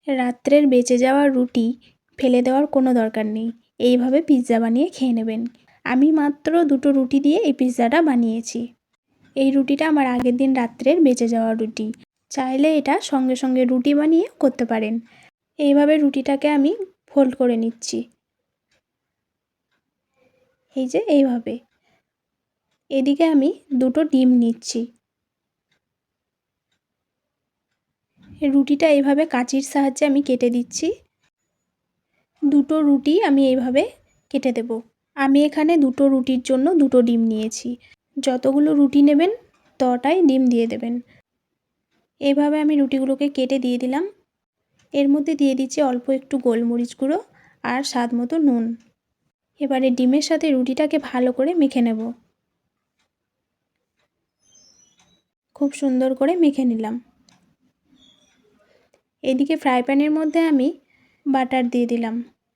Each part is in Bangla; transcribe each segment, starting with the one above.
রাত্রের বেঁচে যাওয়া রুটি ফেলে দেওয়ার কোনো দরকার নেই। এইভাবে পিৎজা বানিয়ে খেয়ে নেবেন। আমি মাত্র 2টো রুটি দিয়ে এই পিৎজাটা বানিয়েছি। এই রুটিটা আমার আগের দিন রাত্রের বেঁচে যাওয়া রুটি। চাইলে এটা সঙ্গে সঙ্গে রুটি বানিয়ে করতে পারেন। এইভাবে রুটিটাকে আমি ফোল্ড করে নিচ্ছি, এই যে এইভাবে। এদিকে আমি 2টো ডিম নিচ্ছি। রুটিটা এইভাবে কাঁচির সাহায্যে আমি কেটে দিচ্ছি। 2টো রুটি আমি এইভাবে কেটে দেব। আমি এখানে 2টো রুটির জন্য 2টো ডিম নিয়েছি। যতগুলো রুটি নেবেন ততটাই ডিম দিয়ে দেবেন। এইভাবে আমি রুটিগুলোকে কেটে দিয়ে দিলাম। এর মধ্যে দিয়ে দিচ্ছি অল্প একটু গোলমরিচ গুঁড়ো আর স্বাদ মতো নুন। এবারে ডিমের সাথে রুটিটাকে ভালো করে মেখে নেব। খুব সুন্দর করে মেখে নিলাম। এদিকে ফ্রাই প্যানের মধ্যে আমি বাটার দিয়ে দিলাম।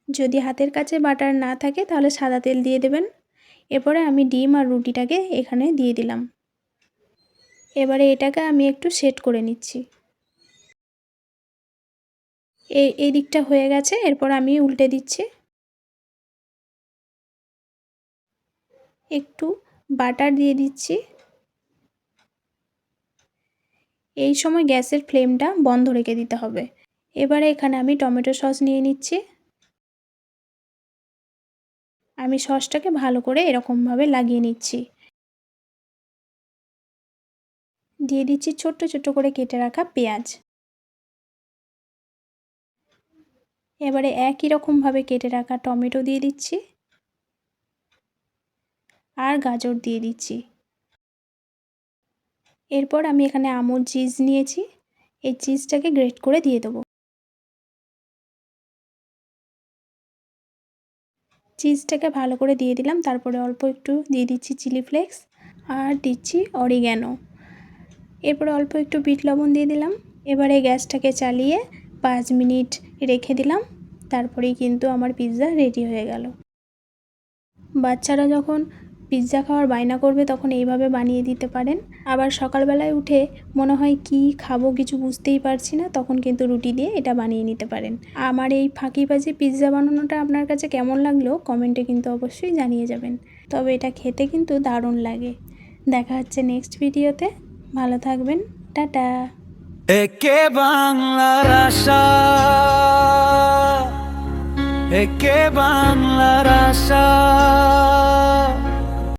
যদি হাতের কাছে বাটার না থাকে তাহলে সাদা তেল দিয়ে দেবেন। এরপরে আমি ডিম আর রুটিটাকে এখানে দিয়ে দিলাম। এবারে এটাকে আমি একটু সেট করে নিচ্ছি। এই দিকটা হয়ে গেছে, এরপর আমি উল্টে দিচ্ছি। একটু বাটার দিয়ে দিচ্ছি। এই সময় গ্যাসের ফ্লেমটা বন্ধ রেখে দিতে হবে। এবারে এখানে আমি টমেটো সস নিয়ে নিচ্ছি। আমি সসটাকে ভালো করে এরকমভাবে লাগিয়ে নিচ্ছি। দিয়ে দিচ্ছি ছোট্ট ছোট্ট করে কেটে রাখা পেঁয়াজ। এবারে একই রকমভাবে কেটে রাখা টমেটো দিয়ে দিচ্ছি আর গাজর দিয়ে দিচ্ছি। এরপর আমি এখানে আমুল চিজ নিয়েছি, এই চিজটাকে গ্রেট করে দিয়ে দেবো। চিজটাকে ভালো করে দিয়ে দিলাম। তারপরে অল্প একটু দিয়ে দিচ্ছি চিলি ফ্লেক্স আর দিচ্ছি অরিগ্যানো। এরপরে অল্প একটু বিট লবণ দিয়ে দিলাম। এবারে গ্যাসটাকে চালিয়ে 5 মিনিট রেখে দিলাম। তারপরেই কিন্তু আমার পিৎজা রেডি হয়ে গেল। বাচ্চারা যখন পিৎজা খাওয়ার বায়না করবে তখন এইভাবে বানিয়ে দিতে পারেন। আবার সকালবেলায় উঠে মনে হয় কি খাবো কিছু বুঝতেই পারছি না, তখন কিন্তু রুটি দিয়ে এটা বানিয়ে নিতে পারেন। আমার এই ফাঁকিবাজি পিৎজা বানানোটা আপনার কাছে কেমন লাগলো কমেন্টে কিন্তু অবশ্যই জানিয়ে যাবেন। তবে এটা খেতে কিন্তু দারুণ লাগে। দেখা হচ্ছে নেক্সট ভিডিওতে। ভালো থাকবেন। টাটা। একে বাংলার আশা, একে বাংলার আশা।